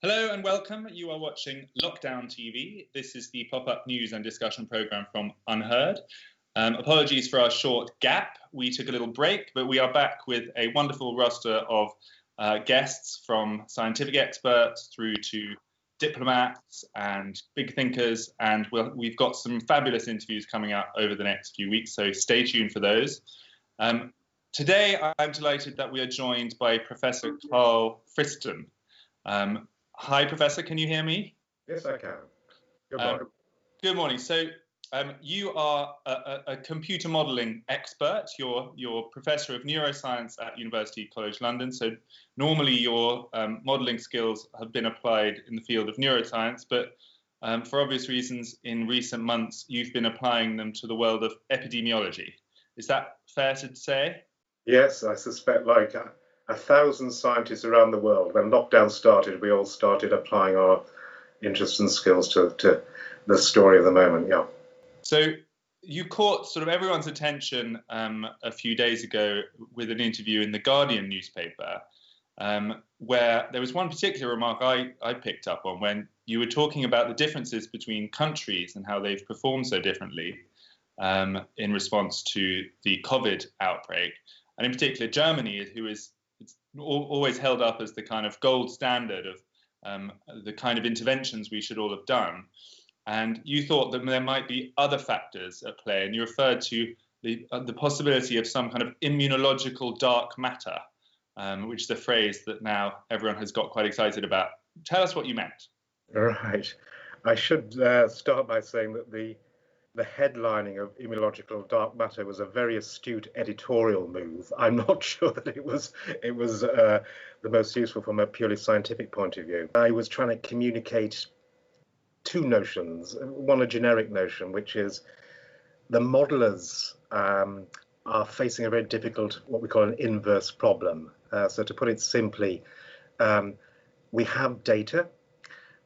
Hello and welcome. You are watching Lockdown TV. This is the pop-up news and discussion program from UnHerd. Apologies for our short gap. We took a little break, but we are back with a wonderful roster of guests, from scientific experts through to diplomats and big thinkers, and we've got some fabulous interviews coming out over the next few weeks, so stay tuned for those. Today, I'm delighted that we are joined by Professor Karl Friston. Hi, Professor, can you hear me? Yes, I can. Good morning. Good morning. So you are a computer modelling expert. You're Professor of Neuroscience at University College London. So normally your modelling skills have been applied in the field of neuroscience, but for obvious reasons, in recent months, you've been applying them to the world of epidemiology. Is that fair to say? Yes, I suspect like 1,000 scientists around the world, when lockdown started, we all started applying our interests and skills to the story of the moment. Yeah. So you caught sort of everyone's attention a few days ago with an interview in the Guardian newspaper, where there was one particular remark I picked up on when you were talking about the differences between countries and how they've performed so differently in response to the COVID outbreak, and in particular Germany, who is always held up as the kind of gold standard of the kind of interventions we should all have done. And you thought that there might be other factors at play, and you referred to the possibility of some kind of immunological dark matter, which is a phrase that now everyone has got quite excited about. Tell us what you meant. Right. I should start by saying that the headlining of immunological dark matter was a very astute editorial move. I'm not sure that it was the most useful from a purely scientific point of view. I was trying to communicate two notions. One, a generic notion, which is the modelers are facing a very difficult, what we call an inverse problem. So to put it simply, we have data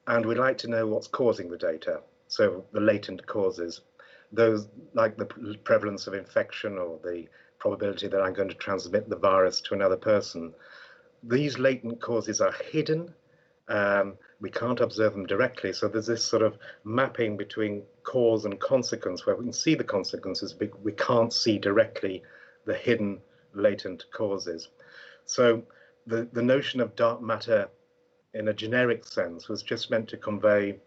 and we'd like to know what's causing the data. So the latent causes, those like the prevalence of infection or the probability that I'm going to transmit the virus to another person. These latent causes are hidden. We can't observe them directly. So there's this sort of mapping between cause and consequence where we can see the consequences, but we can't see directly the hidden latent causes. So the notion of dark matter in a generic sense was just meant to convey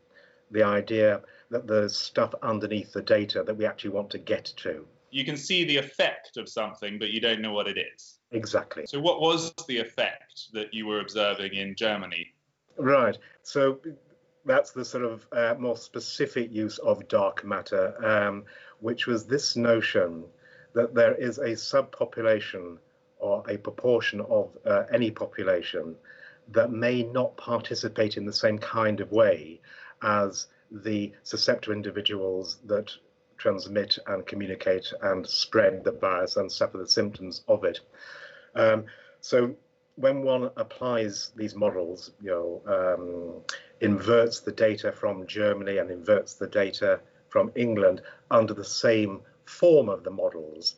the idea that there's stuff underneath the data that we actually want to get to. You can see the effect of something, but you don't know what it is. Exactly. So what was the effect that you were observing in Germany? Right. So that's the sort of more specific use of dark matter, which was this notion that there is a subpopulation or a proportion of any population that may not participate in the same kind of way as the susceptible individuals that transmit and communicate and spread the virus and suffer the symptoms of it. So when one applies these models, inverts the data from Germany and inverts the data from England under the same form of the models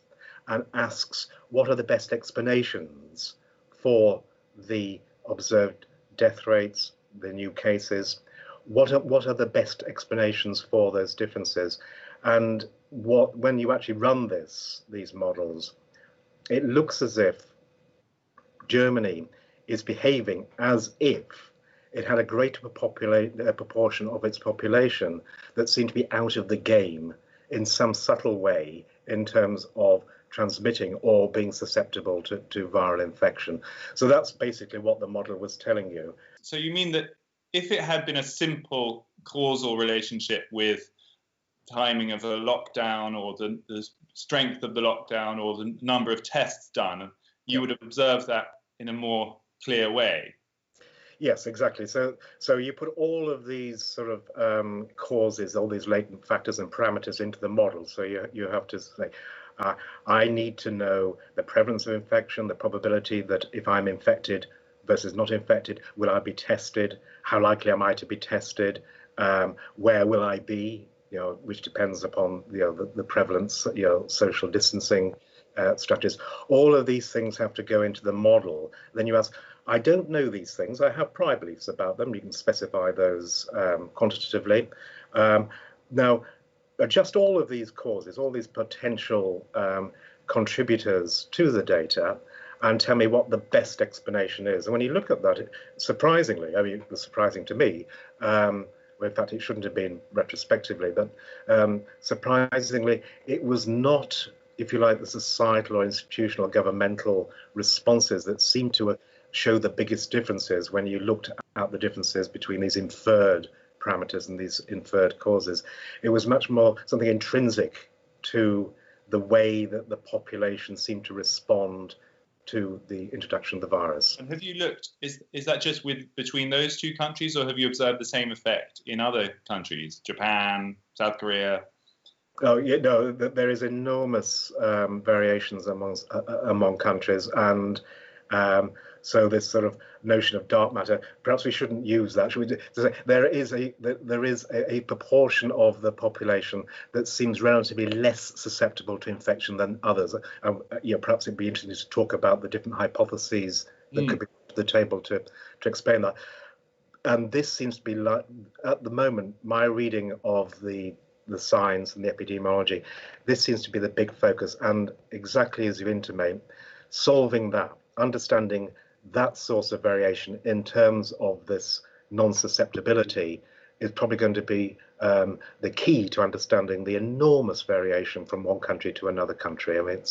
and asks what are the best explanations for the observed death rates, the new cases, what are the best explanations for those differences? And when you actually run these models, it looks as if Germany is behaving as if it had a greater proportion of its population that seemed to be out of the game in some subtle way in terms of transmitting or being susceptible to viral infection. So that's basically what the model was telling you. So you mean that if it had been a simple causal relationship with timing of a lockdown or the strength of the lockdown or the number of tests done, you would have observed that in a more clear way? Yes, exactly. So you put all of these sort of causes, all these latent factors and parameters into the model. So you have to say, I need to know the prevalence of infection, the probability that if I'm infected versus not infected, will I be tested? How likely am I to be tested? Where will I be? Which depends upon the prevalence, social distancing strategies. All of these things have to go into the model. Then you ask, I don't know these things. I have prior beliefs about them. You can specify those quantitatively. Now, just all of these causes, all these potential contributors to the data, and tell me what the best explanation is. And when you look at that, surprisingly, I mean, it was surprising to me, well, in fact, it shouldn't have been retrospectively, but surprisingly, it was not, if you like, the societal or institutional or governmental responses that seemed to show the biggest differences when you looked at the differences between these inferred parameters and these inferred causes. It was much more something intrinsic to the way that the population seemed to respond to the introduction of the virus. And have you looked, is that just between those two countries, or have you observed the same effect in other countries, Japan, South Korea? Oh, yeah, no, there is enormous variations among countries, and so this sort of notion of dark matter, perhaps we shouldn't use that. Should we? There is a proportion of the population that seems relatively less susceptible to infection than others. Perhaps it'd be interesting to talk about the different hypotheses that could be put to the table to explain that. And this seems to be, like, at the moment, my reading of the science and the epidemiology, this seems to be the big focus. And exactly as you intimate, solving that, understanding that source of variation in terms of this non-susceptibility is probably going to be the key to understanding the enormous variation from one country to another country. I mean,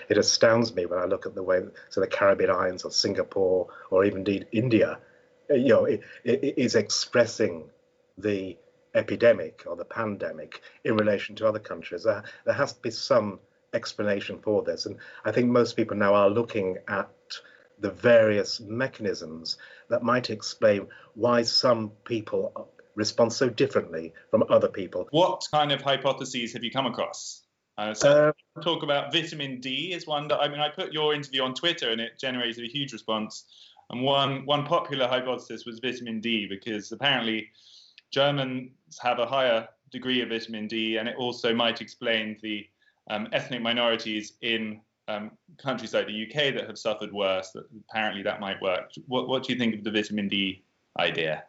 it astounds me when I look at the way the Caribbean islands or Singapore or even indeed India, it is expressing the epidemic or the pandemic in relation to other countries. There has to be some explanation for this, and I think most people now are looking at the various mechanisms that might explain why some people respond so differently from other people. What kind of hypotheses have you come across? Talk about vitamin D is one that, I mean, I put your interview on Twitter and it generated a huge response. And one popular hypothesis was vitamin D, because apparently Germans have a higher degree of vitamin D, and it also might explain the ethnic minorities in countries like the UK that have suffered worse. Apparently that might work. What do you think of the vitamin D idea?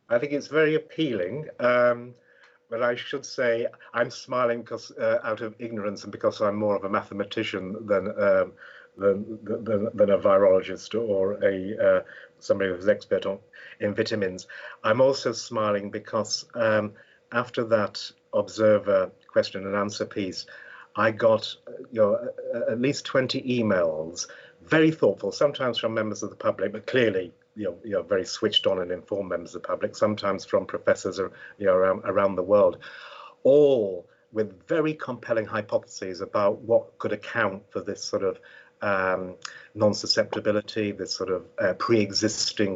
I think it's very appealing, but I should say I'm smiling because out of ignorance and because I'm more of a mathematician than a virologist or somebody who's expert in vitamins. I'm also smiling because after that Observer question and answer piece, I got at least 20 emails, very thoughtful, sometimes from members of the public, but clearly very switched on and informed members of the public, sometimes from professors around the world, all with very compelling hypotheses about what could account for this sort of non-susceptibility, this sort of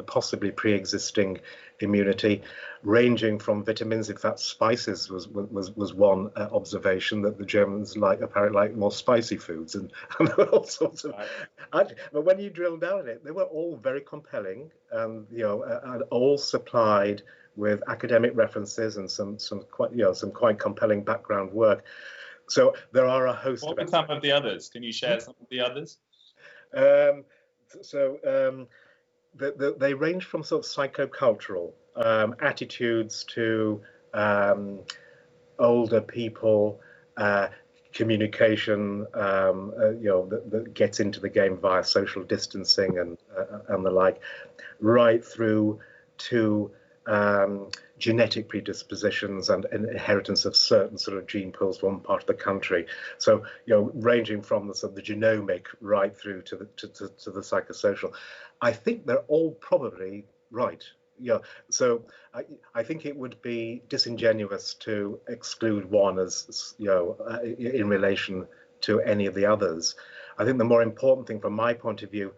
possibly pre-existing immunity, ranging from vitamins. In fact, spices was one observation, that the Germans apparently like more spicy foods, and all sorts of. But when you drill down in it, they were all very compelling, and all supplied with academic references and some quite compelling background work. So there are a host. What were some of the others? Can you share some of the others? They range from sort of psychocultural attitudes to older people, communication, that gets into the game via social distancing and the like, right through to genetic predispositions and inheritance of certain sort of gene pools from one part of the country. So, ranging from the sort of the genomic right through to the psychosocial. I think they're all probably right. So I think it would be disingenuous to exclude one as in relation to any of the others. I think the more important thing from my point of view,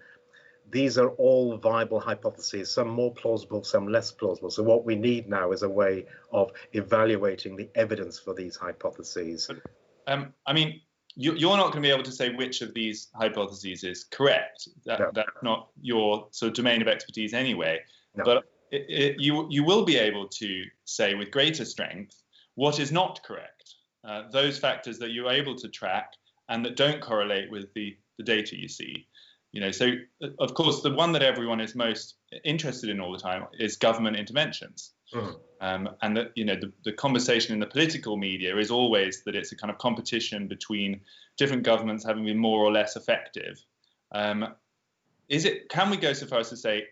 these are all viable hypotheses, some more plausible, some less plausible. So what we need now is a way of evaluating the evidence for these hypotheses. But, I mean, you're not going to be able to say which of these hypotheses is correct. That's not your sort of domain of expertise anyway. No. But you will be able to say with greater strength what is not correct. Those factors that you're able to track and that don't correlate with the data you see. So of course, the one that everyone is most interested in all the time is government interventions. And that, the conversation in the political media is always that it's a kind of competition between different governments having been more or less effective. Can we go so far as to say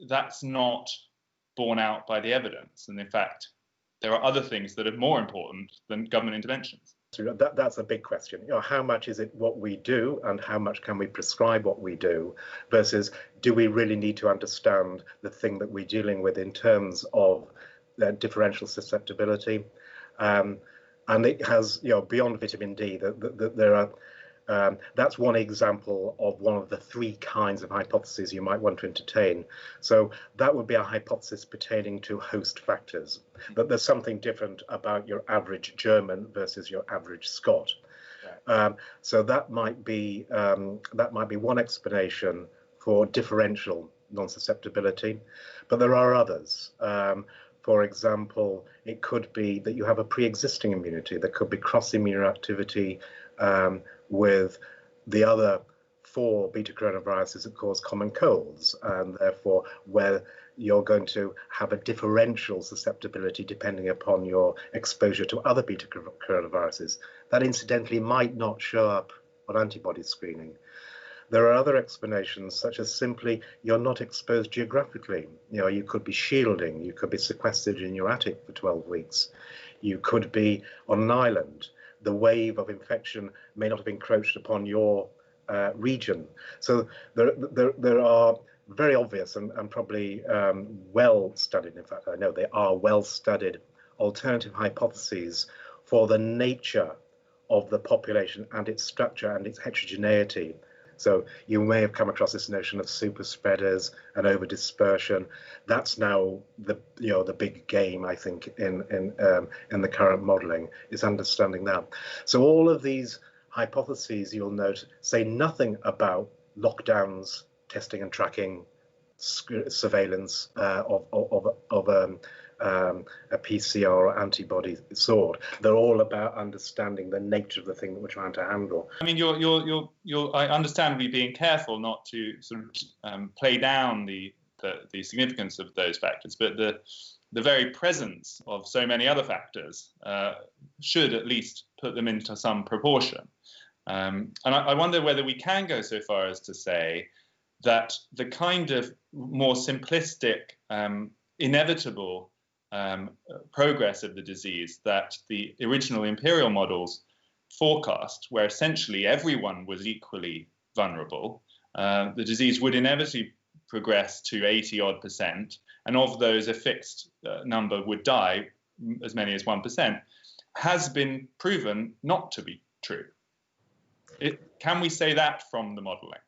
that's not borne out by the evidence, and in fact there are other things that are more important than government interventions? That's a big question. How much is it what we do, and how much can we prescribe what we do, versus do we really need to understand the thing that we're dealing with in terms of differential susceptibility? And it has, beyond vitamin D, there are. That's one example of one of the three kinds of hypotheses you might want to entertain. So that would be a hypothesis pertaining to host factors, that there's something different about your average German versus your average Scot. Right. So that might be one explanation for differential non-susceptibility, but there are others. For example, it could be that you have a pre-existing immunity. There could be cross-immunoactivity with the other 4 beta coronaviruses that cause common colds, and therefore where you're going to have a differential susceptibility depending upon your exposure to other beta coronaviruses. That incidentally might not show up on antibody screening. There are other explanations, such as simply you're not exposed geographically. You could be shielding, you could be sequestered in your attic for 12 weeks. You could be on an island. The wave of infection may not have encroached upon your region. So there are very obvious and probably well studied, in fact I know they are well studied, alternative hypotheses for the nature of the population and its structure and its heterogeneity. So you may have come across this notion of super spreaders and over dispersion. That's now the big game, I think, in the current modelling, is understanding that. So all of these hypotheses, you'll note, say nothing about lockdowns, testing and tracking, surveillance of a PCR or antibody sort. They're all about understanding the nature of the thing that we're trying to handle. I mean, I understand we being careful not to sort of play down the significance of those factors, but the very presence of so many other factors should at least put them into some proportion. And I wonder whether we can go so far as to say that the kind of more simplistic, inevitable progress of the disease that the original imperial models forecast, where essentially everyone was equally vulnerable, the disease would inevitably progress to 80-odd%, and of those a fixed number would die, as many as 1%, has been proven not to be true. Can we say that from the modelling?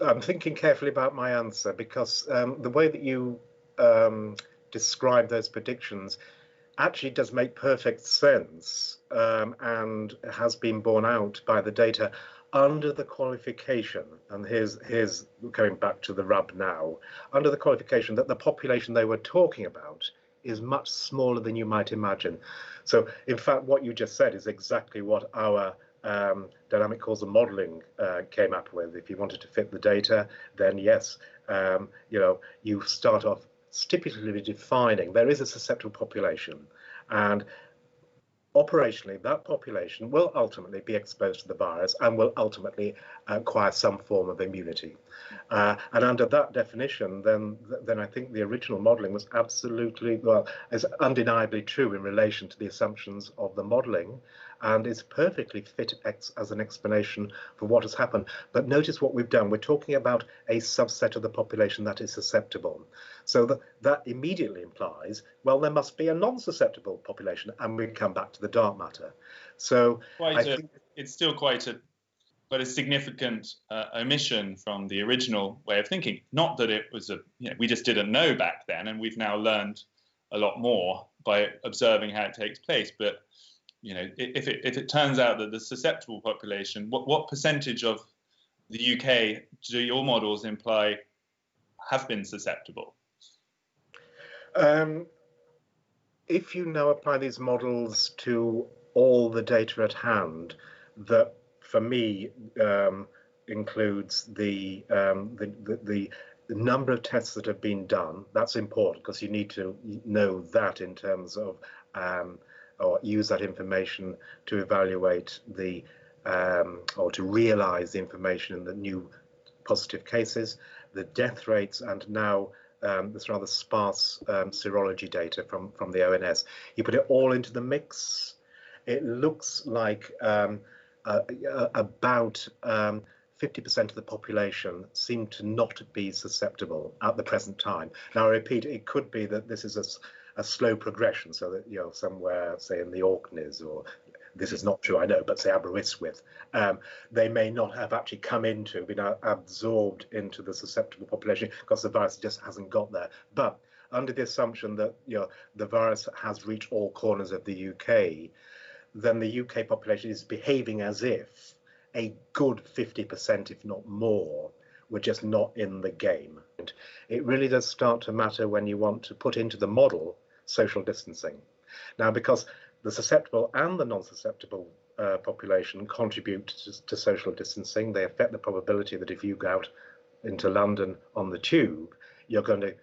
I'm thinking carefully about my answer, because the way that you describe those predictions actually does make perfect sense, and has been borne out by the data under the qualification, and here's going back to the rub now, under the qualification that the population they were talking about is much smaller than you might imagine. So in fact what you just said is exactly what our dynamic causal modeling came up with. If you wanted to fit the data, then yes, you start off stipulatively defining there is a susceptible population, and operationally that population will ultimately be exposed to the virus and will ultimately acquire some form of immunity. And under that definition, then I think the original modelling was absolutely, well, is undeniably true in relation to the assumptions of the modelling, and is perfectly fit as an explanation for what has happened. But notice what we've done. We're talking about a subset of the population that is susceptible. So that immediately implies, well, there must be a non-susceptible population, and we come back to the dark matter. So I think it's still quite a significant omission from the original way of thinking. Not that it was we just didn't know back then, and we've now learned a lot more by observing how it takes place. But if it turns out that the susceptible population, what percentage of the UK do your models imply have been susceptible? If you now apply these models to all the data at hand, that for me, includes the number of tests that have been done. That's important because you need to know that in terms of, or use that information to evaluate the, or to realize the information in the new positive cases, the death rates, and now this rather sparse serology data from the ONS. You put it all into the mix, it looks like about 50% of the population seem to not be susceptible at the present time. Now, I repeat, it could be that this is a slow progression, so that, you know, somewhere, say in the Orkneys, or this is not true, I know, but say Aberystwyth, they may not have actually been absorbed into the susceptible population because the virus just hasn't got there. But under the assumption that, you know, the virus has reached all corners of the UK, then the UK population is behaving as if a good 50%, if not more, were just not in the game. And it really does start to matter when you want to put into the model social distancing. Now, because the susceptible and the non-susceptible population contribute to social distancing, they affect the probability that if you go out into London on the tube, you're going to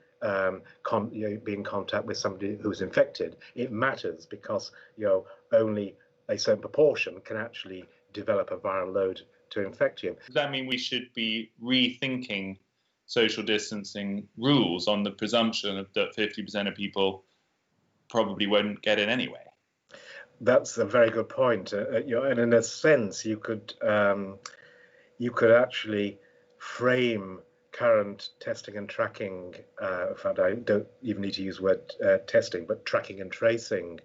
be in contact with somebody who's infected. It matters because, you know, only a certain proportion can actually develop a viral load to infect you. Does that mean we should be rethinking social distancing rules on the presumption that 50% of people probably won't get it anyway? That's a very good point. You know, and in a sense, you could actually frame current testing and tracking. In fact, I don't even need to use the word testing, but tracking and tracing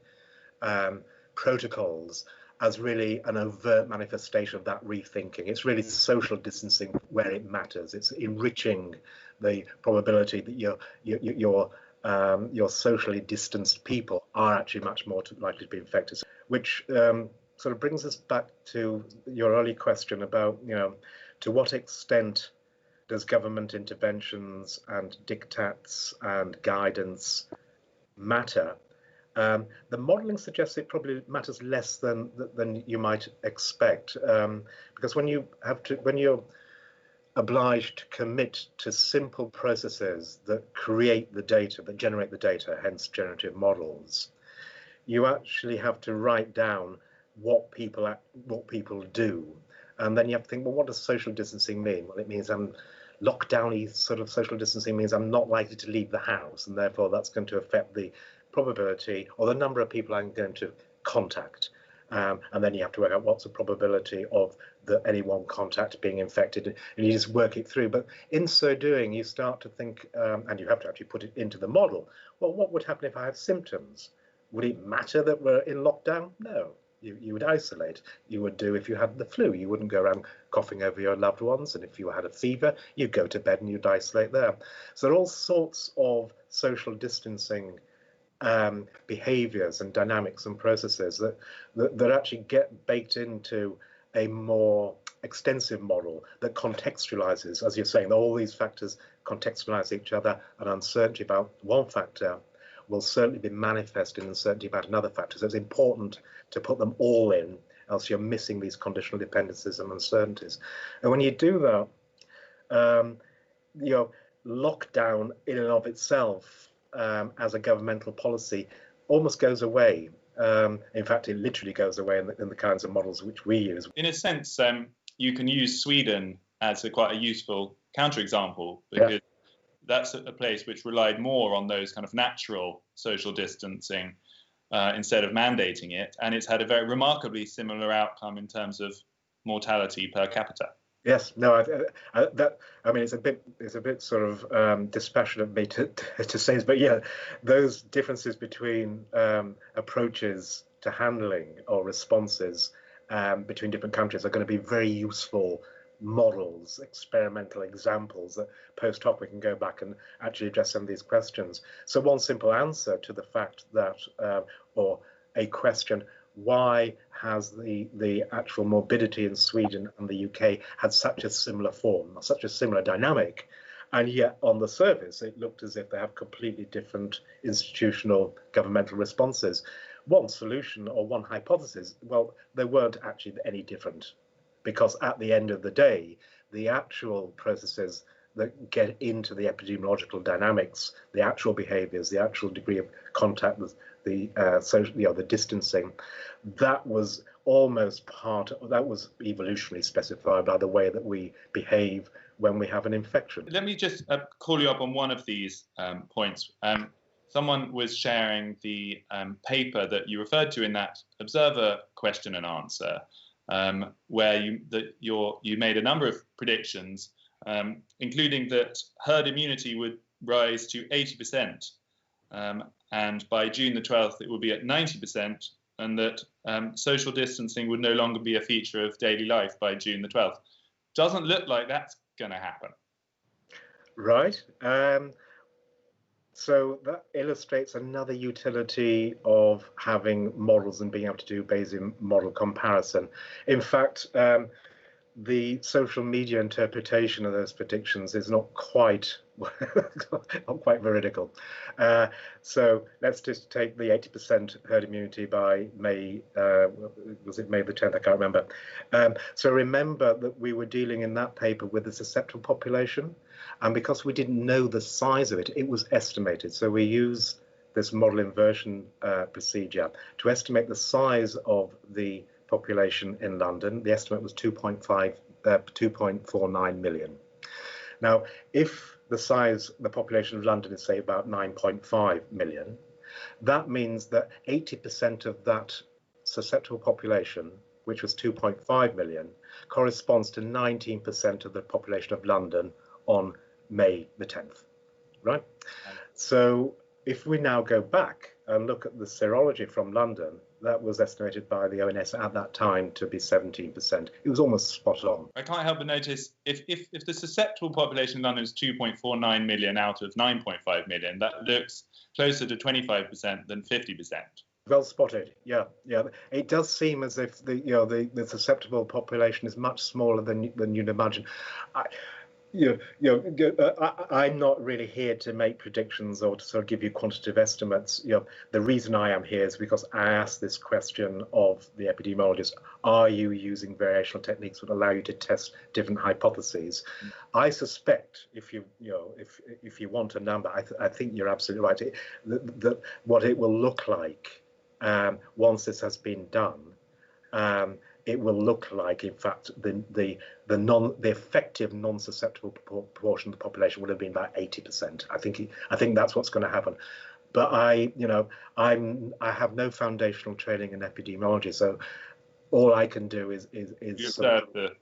protocols as really an overt manifestation of that rethinking. It's really social distancing where it matters. It's enriching the probability that your socially distanced people are actually much more likely to be infected, which sort of brings us back to your early question about, you know, to what extent does government interventions and diktats and guidance matter? The modelling suggests it probably matters less than you might expect, because when you're obliged to commit to simple processes that create the data, that generate the data, hence generative models, you actually have to write down what people do, and then you have to think, well, what does social distancing mean? Well, it means lockdown-y sort of social distancing means I'm not likely to leave the house, and therefore that's going to affect the probability or the number of people I'm going to contact. And then you have to work out what's the probability of any one contact being infected, and you just work it through. But in so doing, you start to think, and you have to actually put it into the model, well, what would happen if I had symptoms? Would it matter that we're in lockdown? No. You would isolate. You would do if you had the flu. You wouldn't go around coughing over your loved ones. And if you had a fever, you'd go to bed and you'd isolate there. So there are all sorts of social distancing behaviors and dynamics and processes that actually get baked into a more extensive model that contextualizes, as you're saying, all these factors contextualize each other, and uncertainty about one factor will certainly be manifest in uncertainty about another factor. So it's important to put them all in, else you're missing these conditional dependencies and uncertainties. And when you do that, lockdown in and of itself as a governmental policy almost goes away. In fact, it literally goes away in the kinds of models which we use. In a sense, you can use Sweden as quite a useful counterexample, because that's a place which relied more on those kind of natural social distancing instead of mandating it, and it's had a very remarkably similar outcome in terms of mortality per capita. Yes, no, I mean, it's a bit sort of dispassionate of me to say this, but yeah, those differences between approaches to handling or responses between different countries are going to be very useful models, experimental examples that post hoc we can go back and actually address some of these questions. So one simple answer to the fact that, or a question, why has the actual morbidity in Sweden and the UK had such a similar form, such a similar dynamic, and yet on the surface it looked as if they have completely different institutional governmental responses? One solution or one hypothesis, well, they weren't actually any different because at the end of the day, the actual processes that get into the epidemiological dynamics, the actual behaviors, the actual degree of contact, the social, the distancing, that was almost that was evolutionarily specified by the way that we behave when we have an infection. Let me just call you up on one of these points. Someone was sharing the paper that you referred to in that Observer question and answer, where you made a number of predictions, including that herd immunity would rise to 80%, and by June the 12th it would be at 90%, and that social distancing would no longer be a feature of daily life by June the 12th. Doesn't look like that's going to happen. Right. So that illustrates another utility of having models and being able to do Bayesian model comparison. In fact, the social media interpretation of those predictions is not quite veridical. So let's just take the 80% herd immunity by May, was it May the 10th? I can't remember. So remember that we were dealing in that paper with the susceptible population, and because we didn't know the size of it, it was estimated. So we used this model inversion procedure to estimate the size of the population in London. The estimate was 2.49 million. Now, if the population of London is, say, about 9.5 million, that means that 80% of that susceptible population, which was 2.5 million, corresponds to 19% of the population of London on May the 10th, right? So if we now go back and look at the serology from London, that was estimated by the ONS at that time to be 17%. It was almost spot on. I can't help but notice if the susceptible population in London is 2.49 million out of 9.5 million, that looks closer to 25% than 50%. Well spotted. Yeah. It does seem as if the susceptible population is much smaller than you'd imagine. I'm not really here to make predictions or to sort of give you quantitative estimates. The reason I am here is because I asked this question of the epidemiologist: are you using variational techniques that allow you to test different hypotheses? I suspect, if you want a number, I think you're absolutely right. That what it will look like once this has been done. It will look like, in fact, the effective non-susceptible proportion of the population would have been about 80%. I think that's what's going to happen. But I have no foundational training in epidemiology, so all I can do is you observe the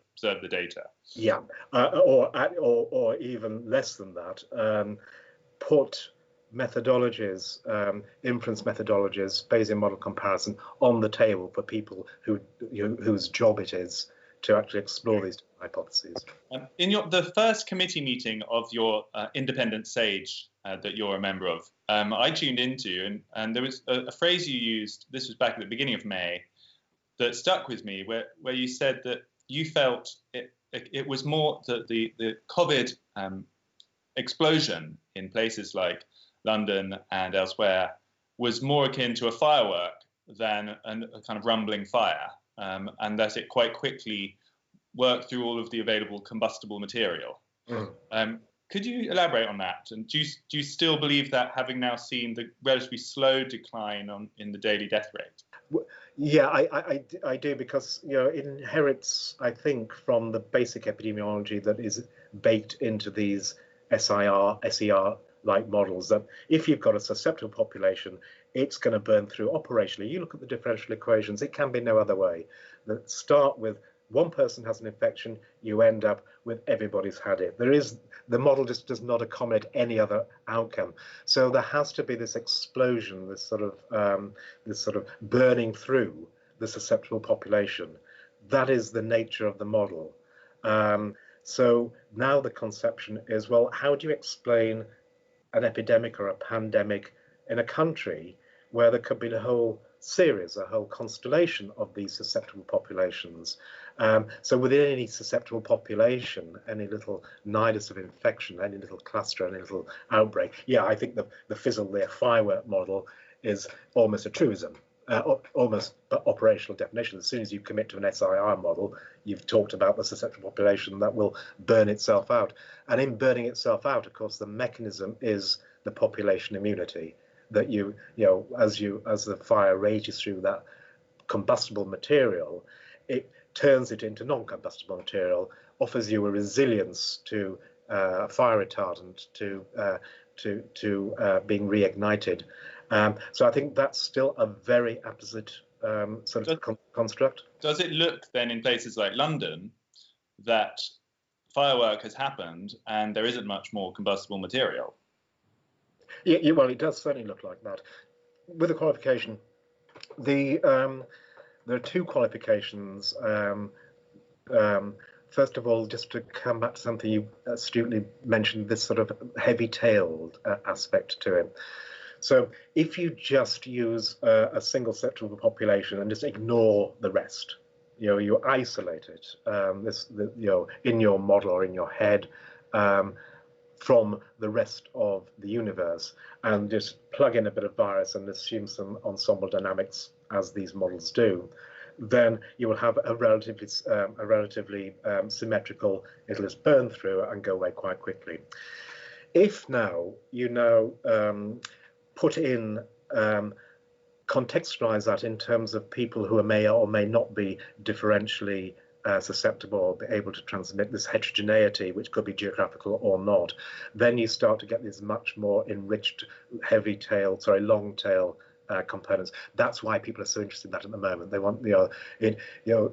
data. Yeah, or even less than that. Put methodologies, inference methodologies, Bayesian model comparison on the table for people whose job it is to actually explore these hypotheses. In the first committee meeting of your independent SAGE that you're a member of, I tuned into, and there was a phrase you used, this was back at the beginning of May, that stuck with me, where you said that you felt it was more the COVID explosion in places like London and elsewhere was more akin to a firework than a kind of rumbling fire, and that it quite quickly worked through all of the available combustible material. Could you elaborate on that? And do you still believe that, having now seen the relatively slow decline in the daily death rate? Yeah, I do, because it inherits, I think, from the basic epidemiology that is baked into these SER-like models, that if you've got a susceptible population, it's going to burn through operationally. You look at the differential equations, it can be no other way. That start with one person has an infection, you end up with everybody's had it. The model just does not accommodate any other outcome. So there has to be this explosion, this sort of burning through the susceptible population. That is the nature of the model. So now the conception is, well, how do you explain an epidemic or a pandemic in a country where there could be a whole series, a whole constellation of these susceptible populations? So within any susceptible population, any little nidus of infection, any little cluster, any little outbreak, yeah, I think the fizzle there firework model is almost a truism. almost operational definition. As soon as you commit to an SIR model, you've talked about the susceptible population that will burn itself out. And in burning itself out, of course, the mechanism is the population immunity, that as the fire rages through that combustible material, it turns it into non-combustible material, offers you a resilience to fire retardant, to being reignited. So I think that's still a very apposite sort of construct. Does it look then in places like London that firework has happened and there isn't much more combustible material? Yeah, well, it does certainly look like that. With the qualification, there are two qualifications. First of all, just to come back to something you astutely mentioned, this sort of heavy-tailed aspect to it. So if you just use a single sector of the population and just ignore the rest, you isolate it, in your model or in your head, from the rest of the universe, and just plug in a bit of virus and assume some ensemble dynamics as these models do, then you will have a relatively symmetrical, it'll just burn through and go away quite quickly. If now put in, contextualize that in terms of people who may or may not be differentially susceptible or be able to transmit this heterogeneity, which could be geographical or not, then you start to get these much more enriched long tail components. That's why people are so interested in that at the moment. They want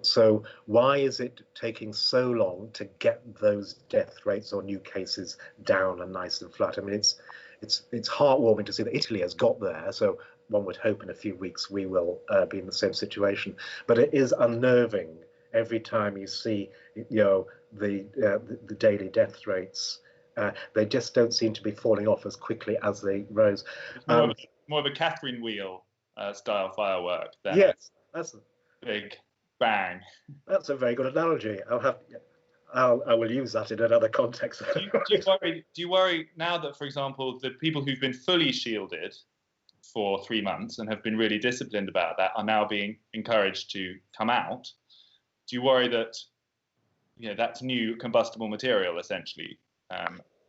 so why is it taking so long to get those death rates or new cases down and nice and flat? I mean, it's heartwarming to see that Italy has got there. So one would hope in a few weeks we will be in the same situation. But it is unnerving every time you see, the daily death rates. They just don't seem to be falling off as quickly as they rose. More of a Catherine wheel style firework than yes, that's a big bang. That's a very good analogy. I will use that in another context. Do you worry now that, for example, the people who've been fully shielded for 3 months and have been really disciplined about that are now being encouraged to come out? Do you worry that that's new combustible material essentially?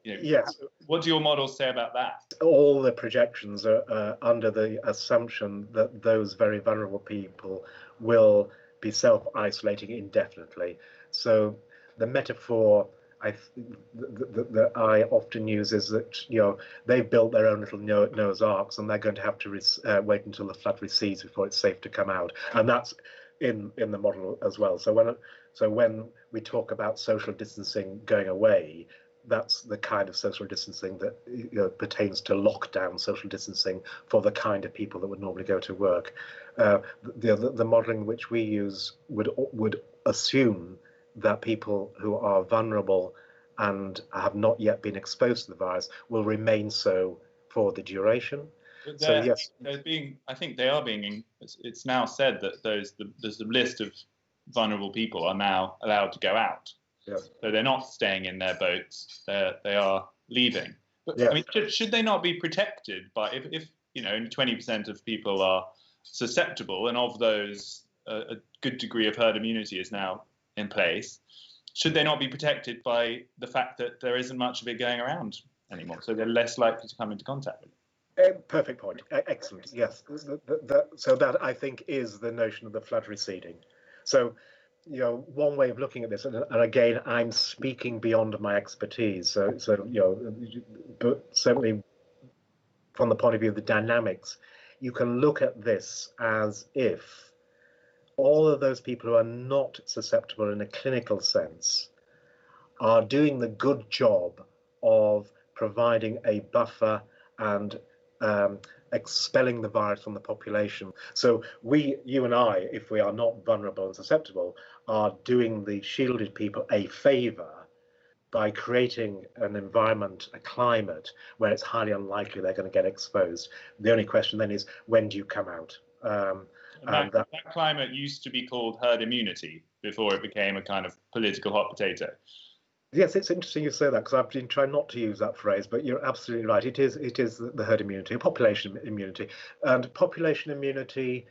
Yes. What do your models say about that? All the projections are under the assumption that those very vulnerable people will be self-isolating indefinitely. So the metaphor that I often use is that they've built their own little Noah's Arks, and they're going to have to wait until the flood recedes before it's safe to come out, and that's in the model as well. So when we talk about social distancing going away, that's the kind of social distancing that pertains to lockdown social distancing for the kind of people that would normally go to work. The modelling which we use would assume that people who are vulnerable and have not yet been exposed to the virus will remain so for the duration. So yes, I think they are being. It's now said that there's a list of vulnerable people are now allowed to go out. Yes. So they're not staying in their boats. They are leaving. But yes. I mean, should they not be protected by if 20% of people are susceptible, and of those a good degree of herd immunity is now in place? Should they not be protected by the fact that there isn't much of it going around anymore, so they're less likely to come into contact with it? Perfect point. Excellent. Yes. So that I think is the notion of the flood receding. So, one way of looking at this, and again, I'm speaking beyond my expertise. So but certainly from the point of view of the dynamics, you can look at this as if all of those people who are not susceptible in a clinical sense are doing the good job of providing a buffer and expelling the virus from the population. So you and I, if we are not vulnerable and susceptible, are doing the shielded people a favor by creating an environment, a climate, where it's highly unlikely they're going to get exposed. The only question then is, when do you come out? And that climate used to be called herd immunity before it became a kind of political hot potato. Yes, it's interesting you say that, because I've been trying not to use that phrase, but you're absolutely right. It is the herd immunity, population immunity. And population immunity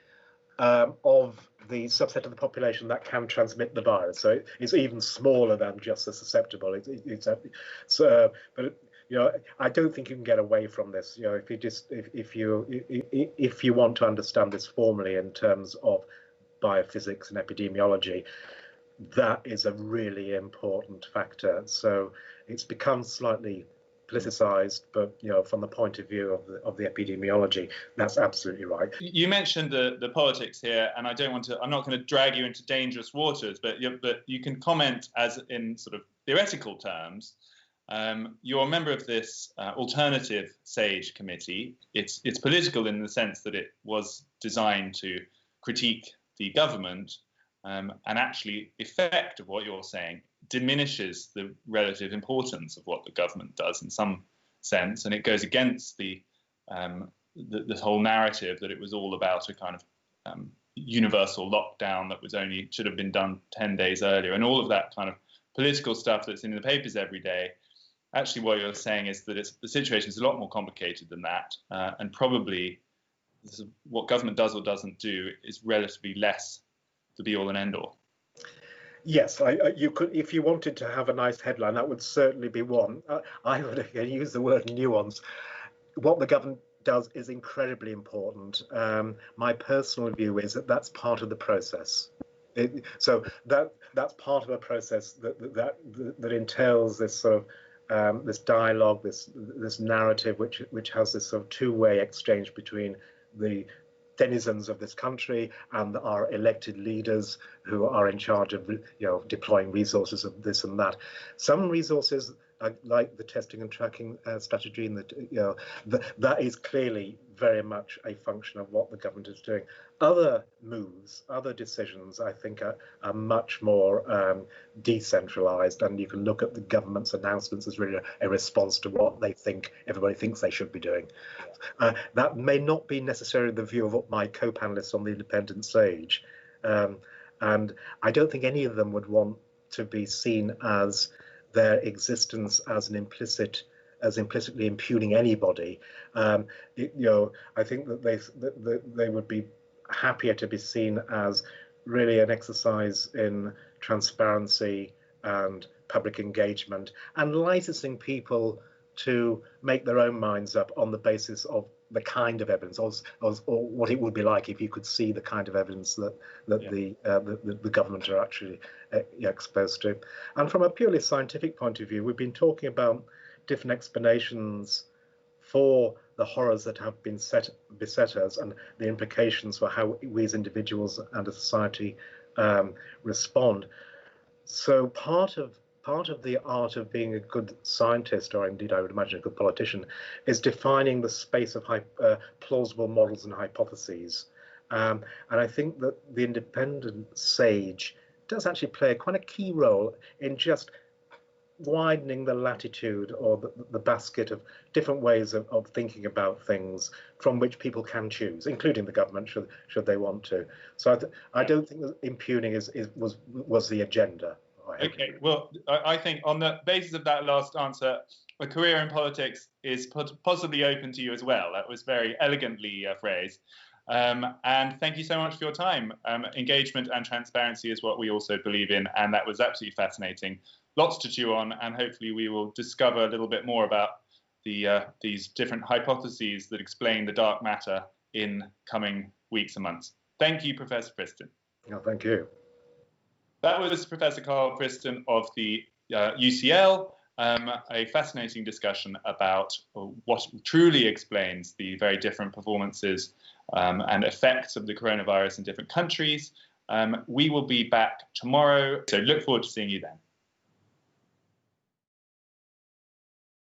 of the subset of the population that can transmit the virus. So it's even smaller than just the susceptible. But I don't think you can get away from this. If you want to understand this formally in terms of biophysics and epidemiology, that is a really important factor. So it's become slightly politicized, but from the point of view of the epidemiology, that's absolutely right. You mentioned the politics here, and I'm not going to drag you into dangerous waters, but you can comment as in sort of theoretical terms. You're a member of this alternative SAGE committee. It's political in the sense that it was designed to critique the government, and actually effect of what you're saying diminishes the relative importance of what the government does in some sense, and it goes against the whole narrative that it was all about a kind of universal lockdown that should have been done 10 days earlier, and all of that kind of political stuff that's in the papers every day. Actually, what you're saying is that the situation is a lot more complicated than that, and probably what government does or doesn't do is relatively less the be-all and end-all. Yes, you could, if you wanted to have a nice headline, that would certainly be one. I would use the word nuance. What the government does is incredibly important. My personal view is that that's part of the process. So that's part of a process that entails this sort of this dialogue, this narrative, which has this sort of two-way exchange between the denizens of this country and our elected leaders who are in charge of deploying resources of this and that. Some resources, like the testing and tracking strategy, and that is clearly very much a function of what the government is doing. Other moves, other decisions, I think are much more decentralized, and you can look at the government's announcements as really a response to what everybody thinks they should be doing. That may not be necessarily the view of my co-panelists on the independent SAGE, and I don't think any of them would want to be seen as their existence as implicitly impugning anybody. I think that they would be happier to be seen as really an exercise in transparency and public engagement, and licensing people to make their own minds up on the basis of the kind of evidence, or what it would be like if you could see the kind of evidence that the government are actually exposed to. And from a purely scientific point of view, we've been talking about different explanations for the horrors that have been beset us, and the implications for how we as individuals and as society respond. So part of the art of being a good scientist, or indeed I would imagine a good politician, is defining the space of plausible models and hypotheses. And I think that the independent SAGE does actually play quite a key role in just widening the latitude or the basket of different ways of thinking about things from which people can choose, including the government, should they want to. So I don't think that impugning was the agenda. Okay, well, I think on the basis of that last answer, a career in politics is possibly open to you as well. That was very elegantly phrased. And thank you so much for your time. Engagement and transparency is what we also believe in, and that was absolutely fascinating. Lots to chew on, and hopefully we will discover a little bit more about these different hypotheses that explain the dark matter in coming weeks and months. Thank you, Professor Friston. No, thank you. That was Professor Karl Friston of the UCL, a fascinating discussion about what truly explains the very different performances and effects of the coronavirus in different countries. We will be back tomorrow, so look forward to seeing you then.